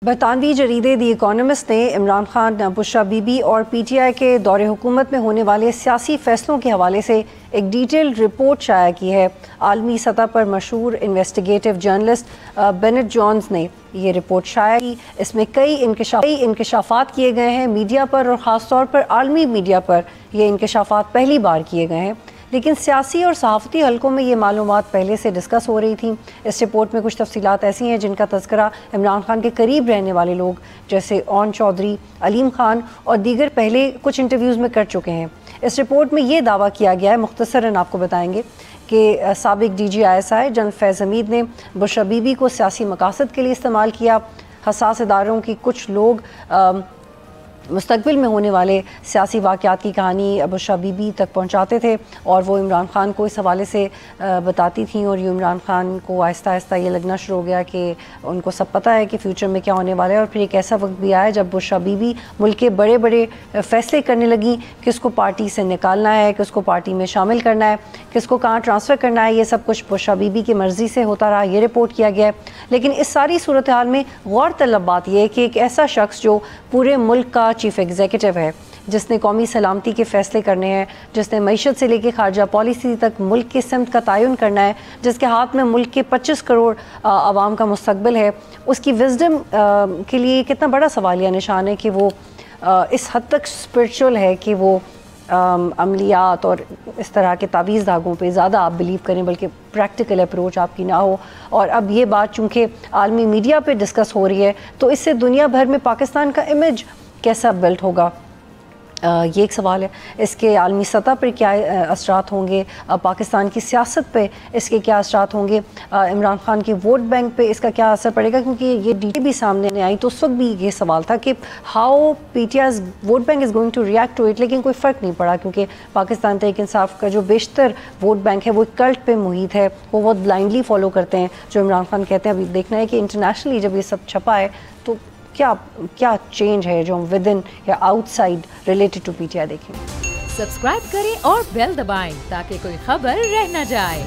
बरतानवी जरीदे दी economist ने इमरान खान, बुशरा बीबी और PTI के दौरे हुकूमत में होने वाले सियासी फैसलों के हवाले से एक डिटेल्ड रिपोर्ट शाया की है। आलमी सतह पर मशहूर इन्वेस्टिगेटिव जर्नलिस्ट बेनेट जॉन्स ने ये रिपोर्ट शाया की। इसमें कई इंकशाफात किए गए हैं मीडिया पर, और ख़ास तौर पर आलमी मीडिया पर ये इंकशाफात पहली बार किए गए हैं, लेकिन सियासी और सहाफ़ती हलकों में ये मालूमात पहले से डिस्कस हो रही थी। इस रिपोर्ट में कुछ तफसीलात ऐसी हैं जिनका तज़किरा इमरान खान के करीब रहने वाले लोग जैसे ओन चौधरी, अलीम खान और दीगर पहले कुछ इंटरव्यूज़ में कर चुके हैं। इस रिपोर्ट में ये दावा किया गया है, मुख्तसरन आपको बताएंगे, कि साबिक DG ISI जनरल फैज़ हमीद ने बुशरा बीबी को सियासी मकासद के लिए इस्तेमाल किया। हसास इदारों की कुछ लोग मुस्तकबिल में होने वाले सियासी वाक़यात की कहानी बुशरा बीबी तक पहुँचाते थे और वो इमरान खान को इस हवाले से बताती थी, और यूँ इमरान खान को आहिस्ता आहिस्ता ये लगना शुरू हो गया कि उनको सब पता है कि फ़्यूचर में क्या होने वाला है। और फिर एक ऐसा वक्त भी आया जब बुशरा बीबी मुल्क के बड़े बड़े फ़ैसले करने लगी, किसको पार्टी से निकालना है, किसको पार्टी में शामिल करना है, किसको कहाँ ट्रांसफ़र करना है। ये सब कुछ बुशरा बीबी की मर्ज़ी से होता रहा, ये रिपोर्ट किया गया है। लेकिन इस सारी सूरत हाल में गौर तलब बात यह है कि एक ऐसा शख्स जो पूरे मुल्क का चीफ़ एग्जीक्यूटिव है, जिसने कौमी सलामती के फ़ैसले करने हैं, जिसने मईशत से लेकर खारजा पॉलिसी तक मुल्क की सिमत का तयन करना है, जिसके हाथ में मुल्क के 25 करोड़ आवाम का मुस्तकबिल है, उसकी विजडम के लिए कितना बड़ा सवालिया निशान है कि वो इस हद तक स्पिरिचुअल है कि वो अमलियात और इस तरह के तावीज़ धागों पे ज़्यादा आप बिलीव करें, बल्कि प्रैक्टिकल अप्रोच आपकी ना हो। और अब ये बात चूँकि आलमी मीडिया पे डिस्कस हो रही है, तो इससे दुनिया भर में पाकिस्तान का इमेज कैसा बिल्ट होगा, ये एक सवाल है। इसके आलमी सतह पर क्या असरात होंगे, पाकिस्तान की सियासत पे इसके क्या असरात होंगे, इमरान खान के वोट बैंक पे इसका क्या असर पड़ेगा, क्योंकि ये डिटेल भी सामने नहीं आई। तो उस वक्त भी ये सवाल था कि how PTI's vote bank is going to react to it, लेकिन कोई फ़र्क नहीं पड़ा, क्योंकि पाकिस्तान तहरीक इंसाफ का जो बेशतर वोट बैंक है वो कल्ट पे मुहित है, वो बहुत ब्लाइंडली फॉलो करते हैं जो इमरान खान कहते हैं। अभी देखना है कि इंटरनेशनली जब ये सब छपा है तो क्या चेंज है जो हम विद इन या आउटसाइड रिलेटेड टू PTI देखें। सब्सक्राइब करें और बेल दबाएं ताकि कोई खबर रह न जाए।